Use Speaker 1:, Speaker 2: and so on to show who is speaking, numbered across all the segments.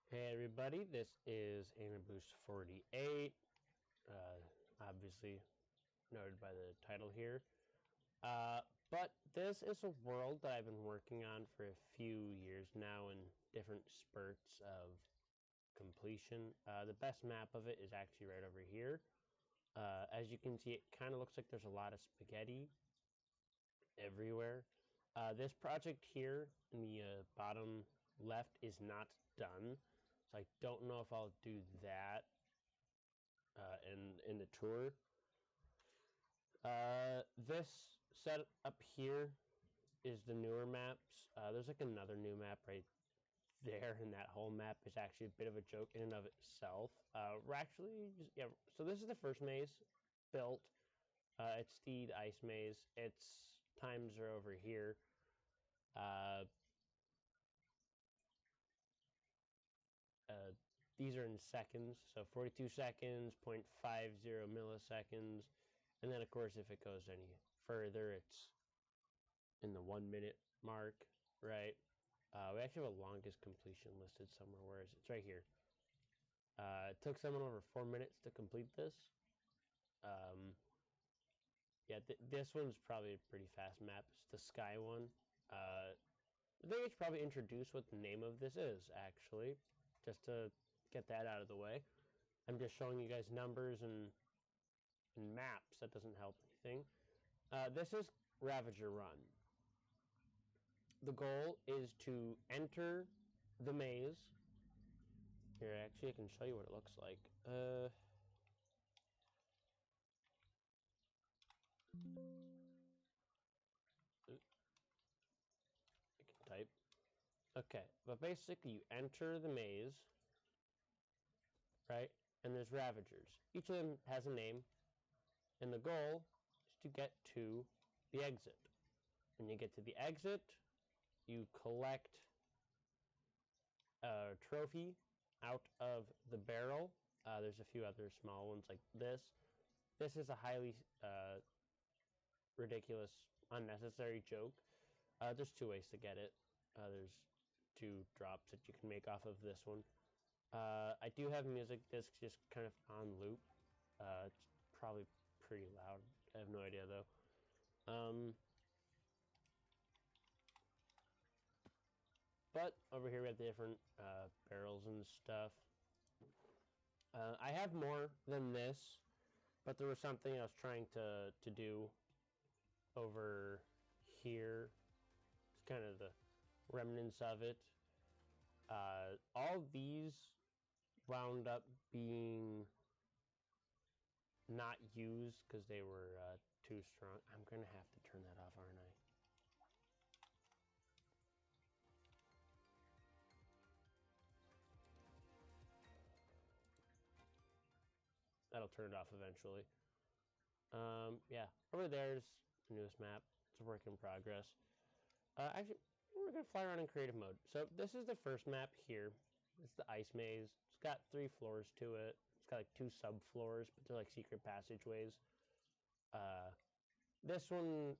Speaker 1: Hey everybody, this is Boost 48, obviously noted by the title here. But this is a world that I've been working on for a few years now in different spurts of completion. The best map of it is actually right over here. As you can see, it kind of looks like there's a lot of spaghetti everywhere. This project here in the bottom left is not done, so I don't know if I'll do that in the tour. This set up here is the newer maps. There's like another new map right there, and that whole map is actually a bit of a joke in and of itself. We're actually just, yeah. So this is the first maze built. It's the ice maze. Its times are over here. These are in seconds, so 42 seconds, 0.50 milliseconds, and then of course if it goes any further, it's in the 1 minute mark, right? We actually have a longest completion listed somewhere. Where is it? It's right here. It took someone over 4 minutes to complete this. Yeah, this one's probably a pretty fast map. It's the sky one. I think I should probably introduce what the name of this is, actually, just to get that out of the way. I'm just showing you guys numbers and maps. That doesn't help anything. This is Ravager Run. The goal is to enter the maze. Here, actually, I can show you what it looks like. I can type. Okay, but basically you enter the maze, right? And there's Ravagers. Each of them has a name, and the goal is to get to the exit. When you get to the exit, you collect a trophy out of the barrel. There's a few other small ones like this. This is a highly ridiculous, unnecessary joke. There's two ways to get it. There's two drops that you can make off of this one. I do have music discs just kind of on loop. It's probably pretty loud. I have no idea though. But over here we have the different barrels and stuff. I have more than this, but there was something I was trying to do over here. It's kind of the remnants of it. All these wound up being not used because they were too strong. I'm gonna have to turn that off, aren't I? That'll turn it off eventually. Yeah, over there's the newest map. It's a work in progress. Actually, we're gonna fly around in creative mode. So this is the first map here. It's the ice maze. It's got 3 floors to it. It's got like 2 subfloors, but they're like secret passageways. This one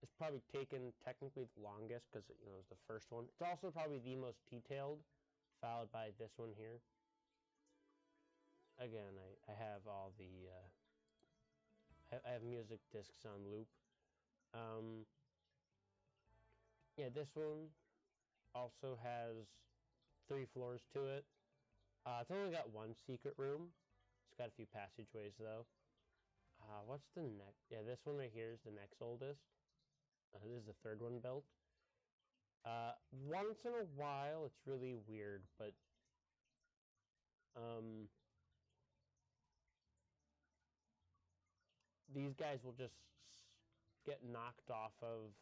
Speaker 1: is probably taken technically the longest because it was the first one. It's also probably the most detailed, followed by this one here. Again, I have all the I have music discs on loop. Yeah, this one also has 3 floors to it. It's only got 1 secret room. It's got a few passageways though. What's the next? Yeah, this one right here is the next oldest. This is the 3rd one built. Once in a while, it's really weird, but these guys will just get knocked off of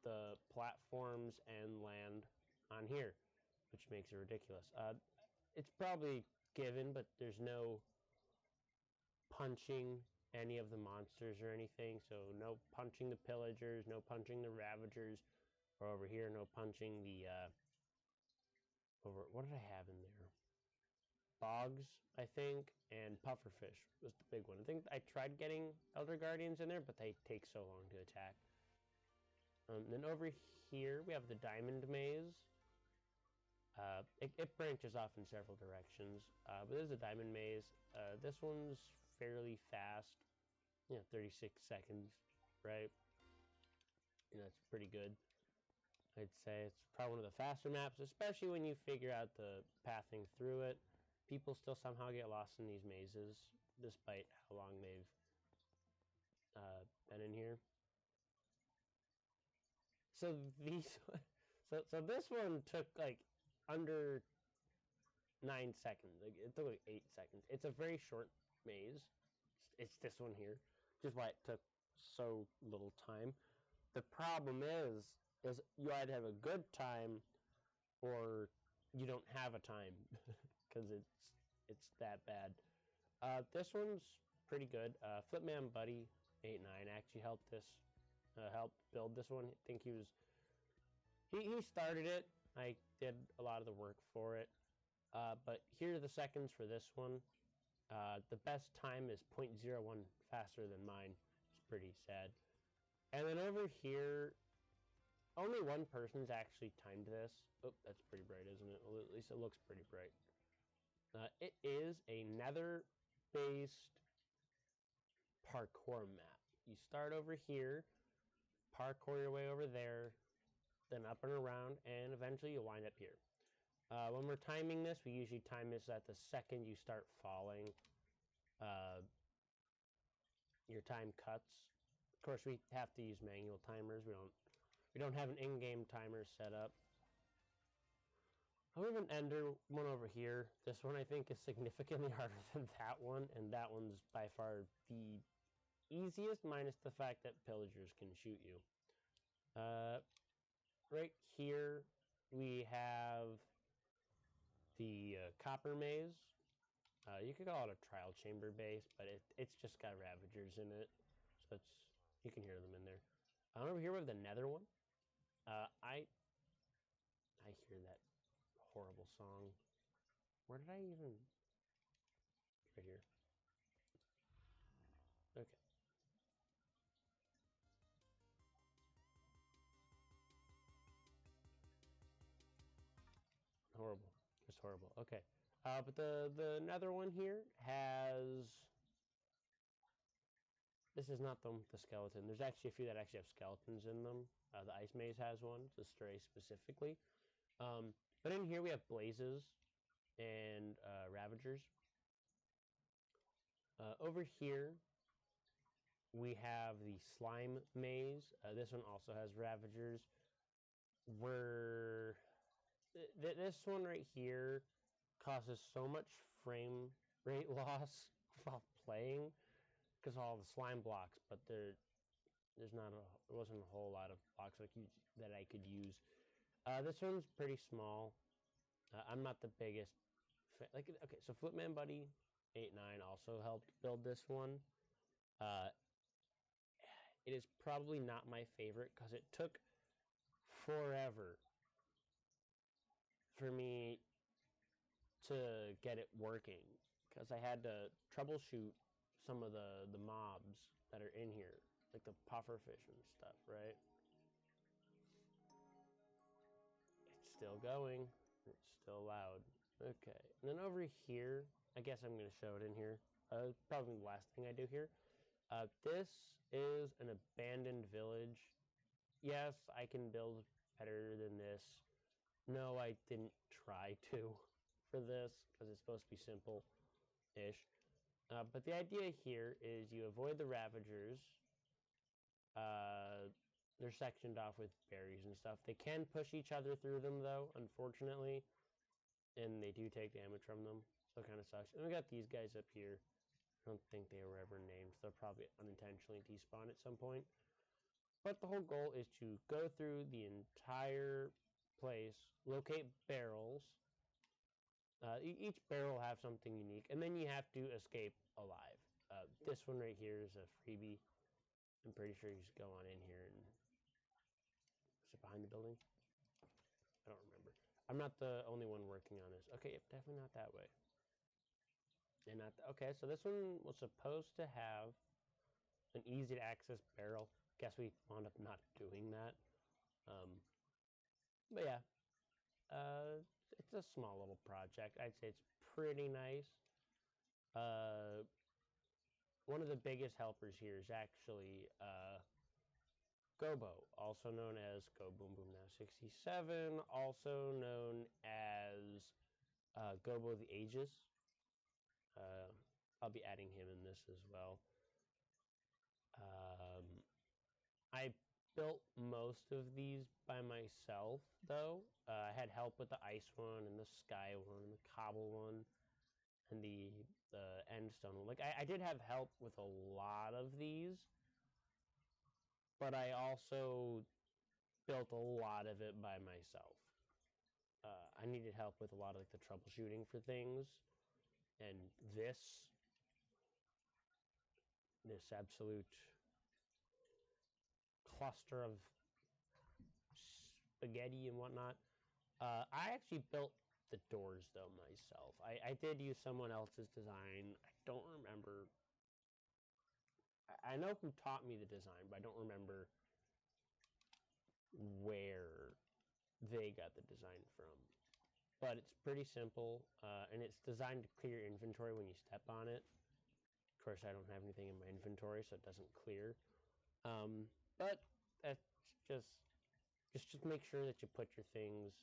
Speaker 1: the platforms and land on here, which makes it ridiculous. It's probably given, but there's no punching any of the monsters or anything, so no punching the pillagers, no punching the ravagers, or over here, no punching the what did I have in there? Bogs, I think, and pufferfish was the big one. I think I tried getting elder guardians in there, but they take so long to attack. Then over here we have the diamond maze. It branches off in several directions, but this is a diamond maze. This one's fairly fast, 36 seconds, right? It's pretty good. I'd say it's probably one of the faster maps, especially when you figure out the pathing through it. People still somehow get lost in these mazes, despite how long they've been in here. So these, so this one took like under 9 seconds. Like it took like 8 seconds. It's a very short maze. It's this one here, which is why it took so little time. The problem is you either have a good time or you don't have a time because it's that bad. This one's pretty good. Flipman Buddy 89 actually helped build this one. I think he started it. I did a lot of the work for it. But here are the seconds for this one. The best time is 0.01 faster than mine. It's pretty sad. And then over here, only one person's actually timed this. Oh, that's pretty bright, isn't it? Well, at least it looks pretty bright. It is a nether-based parkour map. You start over here, parkour your way over there, then up and around, and eventually you'll wind up here. When we're timing this, we usually time this at the second you start falling. Your time cuts. Of course, we have to use manual timers. We don't have an in-game timer set up. We have an ender one over here. This one I think is significantly harder than that one, and that one's by far the easiest, minus the fact that pillagers can shoot you. Right here we have the copper maze. You could call it a trial chamber base, but it's just got ravagers in it, so you can hear them in there. Over here we have the nether one. I hear that horrible song. Where did I even... Right here. Okay. Horrible. Just horrible. Okay. But the nether one here has... This is not the skeleton. There's actually a few that actually have skeletons in them. The ice maze has one, the stray specifically. But in here we have blazes and ravagers. Over here we have the slime maze. This one also has ravagers. This one right here causes so much frame rate loss while playing because of all the slime blocks, but there wasn't a whole lot of blocks that I could use. This one's pretty small. I'm not the biggest fan. Okay, so Flipman Buddy 89 also helped build this one. It is probably not my favorite because it took forever for me to get it working because I had to troubleshoot some of the mobs that are in here, like the pufferfish and stuff, right? It's still going. It's still loud. Okay, and then over here, I guess I'm going to show it in here. Probably the last thing I do here. This is an abandoned village. Yes, I can build better than this. No, I didn't try to for this because it's supposed to be simple-ish. But the idea here is you avoid the ravagers. They're sectioned off with berries and stuff. They can push each other through them, though, unfortunately. And they do take damage from them, so it kind of sucks. And we got these guys up here. I don't think they were ever named. They'll probably unintentionally despawn at some point. But the whole goal is to go through the entire place, locate barrels. Each barrel will have something unique, and then you have to escape alive. This one right here is a freebie. I'm pretty sure you just go on in here and... Is it behind the building? I don't remember. I'm not the only one working on this. Okay, yep, definitely not that way. And okay, so this one was supposed to have an easy to access barrel. Guess we wound up not doing that. But yeah, It's a small little project. I'd say it's pretty nice. One of the biggest helpers here is actually Gobo, also known as Go Boom Boom Now 67, also known as Gobo the Aegis. I'll be adding him in this as well. I built most of these by myself, though. I had help with the ice one and the sky one and the cobble one and the endstone one. Like I did have help with a lot of these, but I also built a lot of it by myself. I needed help with a lot of like the troubleshooting for things, and this absolute cluster of spaghetti and whatnot. I actually built the doors though myself. I did use someone else's design. I don't remember. I know who taught me the design, but I don't remember where they got the design from. But it's pretty simple, and it's designed to clear inventory when you step on it. Of course, I don't have anything in my inventory, so it doesn't clear. But that's just make sure that you put your things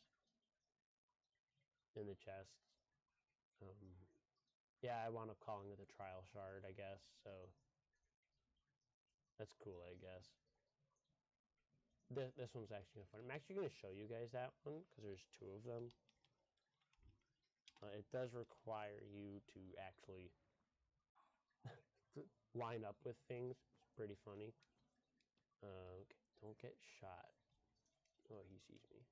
Speaker 1: in the chest. Yeah, I wound up calling it the trial shard, I guess. So that's cool, I guess. This one's actually fun. I'm actually going to show you guys that one because there's two of them. It does require you to actually line up with things. It's pretty funny. Okay, don't get shot. Oh, he sees me.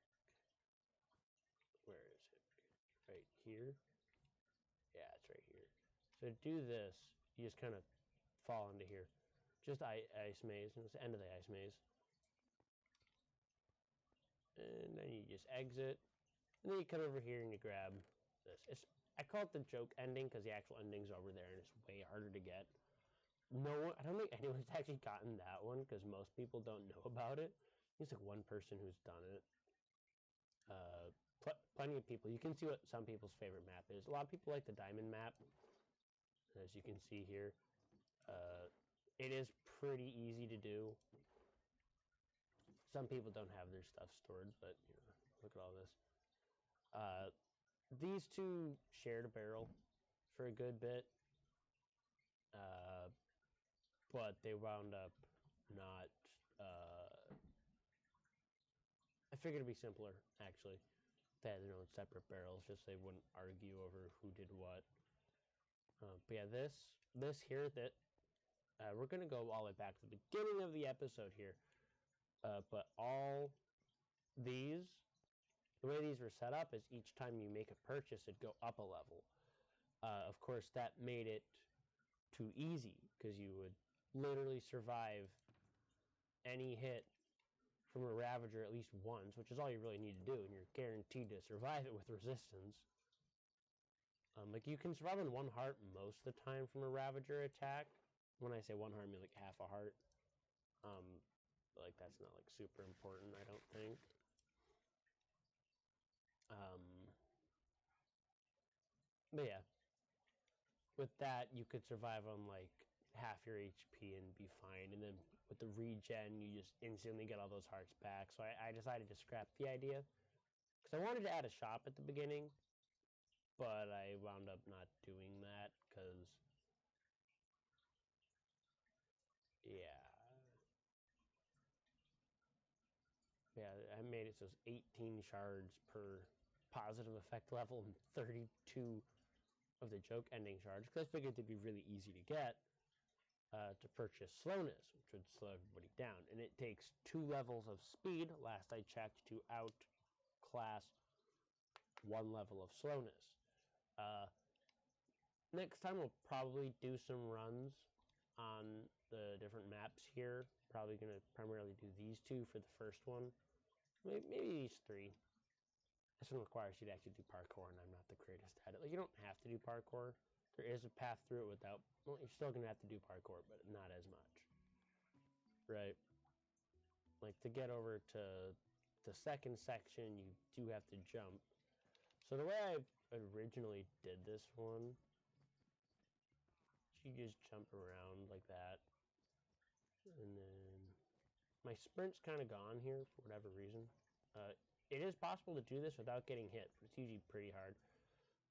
Speaker 1: Where is it? Right here? Yeah, it's right here. So to do this, you just kind of fall into here. Just ice maze, and it's the end of the ice maze. And then you just exit. And then you come over here and you grab this. I call it the joke ending because the actual ending's over there and it's way harder to get. No one, I don't think anyone's actually gotten that one because most people don't know about it. There's like one person who's done it. Plenty of people. You can see what some people's favorite map is. A lot of people like the diamond map, as you can see here. It is pretty easy to do. Some people don't have their stuff stored, but you know, look at all this. These two shared a barrel for a good bit, but they wound up not. I figured it'd be simpler, actually. They had their own separate barrels, just so they wouldn't argue over who did what. But yeah, this here, that we're gonna go all the way back to the beginning of the episode here. But all these, the way these were set up is each time you make a purchase, it'd go up a level. Of course, that made it too easy because you would literally survive any hit from a Ravager at least once, which is all you really need to do, and you're guaranteed to survive it with resistance. Like you can survive on 1 heart most of the time from a Ravager attack. When I say 1 heart, I mean like half a heart. Like that's not like super important, I don't think. But yeah, with that you could survive on like half your HP and be fine. And then with the regen, you just instantly get all those hearts back. So I decided to scrap the idea because I wanted to add a shop at the beginning, but I wound up not doing that because, yeah, I made it so it's 18 shards per positive effect level and 32 of the joke ending shards because I figured they'd be really easy to get. To purchase slowness, which would slow everybody down. And it takes 2 levels of speed, last I checked, to outclass 1 level of slowness. Next time we'll probably do some runs on the different maps here. Probably going to primarily do these 2 for the first one. Maybe these 3. This one requires you to actually do parkour, and I'm not the greatest at it. Like, you don't have to do parkour. There is a path through it without... Well, you're still going to have to do parkour, but not as much. Right? Like, to get over to the second section, you do have to jump. So the way I originally did this one, you just jump around like that. And then my sprint's kind of gone here for whatever reason. It is possible to do this without getting hit, but it's usually pretty hard.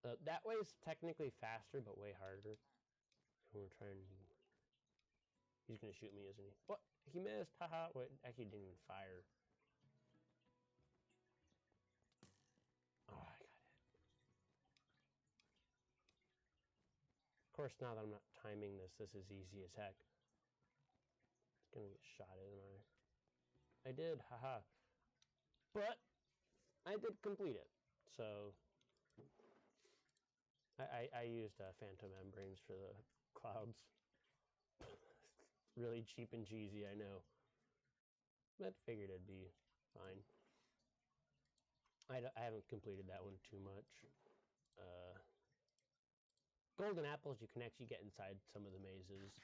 Speaker 1: That way is technically faster, but way harder. I'm gonna try and... He's gonna shoot me, isn't he? What? He missed! Haha! Wait, actually didn't even fire. Oh, I got it. Of course, now that I'm not timing this, this is easy as heck. It's gonna get shot, isn't I? I did, haha. But I did complete it. So I used phantom membranes for the clouds. Really cheap and cheesy, I know. But figured it'd be fine. I haven't completed that one too much. Golden apples you can actually get inside some of the mazes.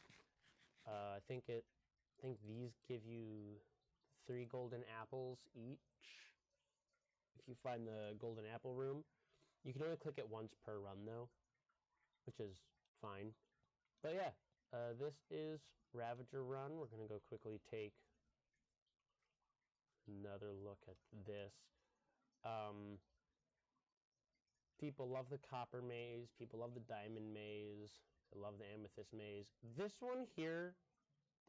Speaker 1: I think these give you 3 golden apples each. If you find the golden apple room, you can only click it once per run though, which is fine. But yeah, this is Ravager Run. We're gonna go quickly take another look at this. People love the copper maze. People love the diamond maze. They love the amethyst maze. This one here,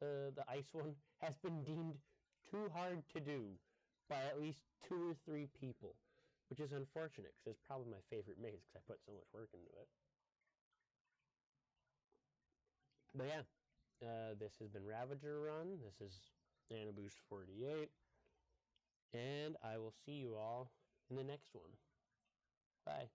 Speaker 1: the ice one, has been deemed too hard to do by at least 2 or 3 people, which is unfortunate because it's probably my favorite maze because I put so much work into it. But yeah, this has been Ravager Run. This is Nanoboost 48, and I will see you all in the next one. Bye.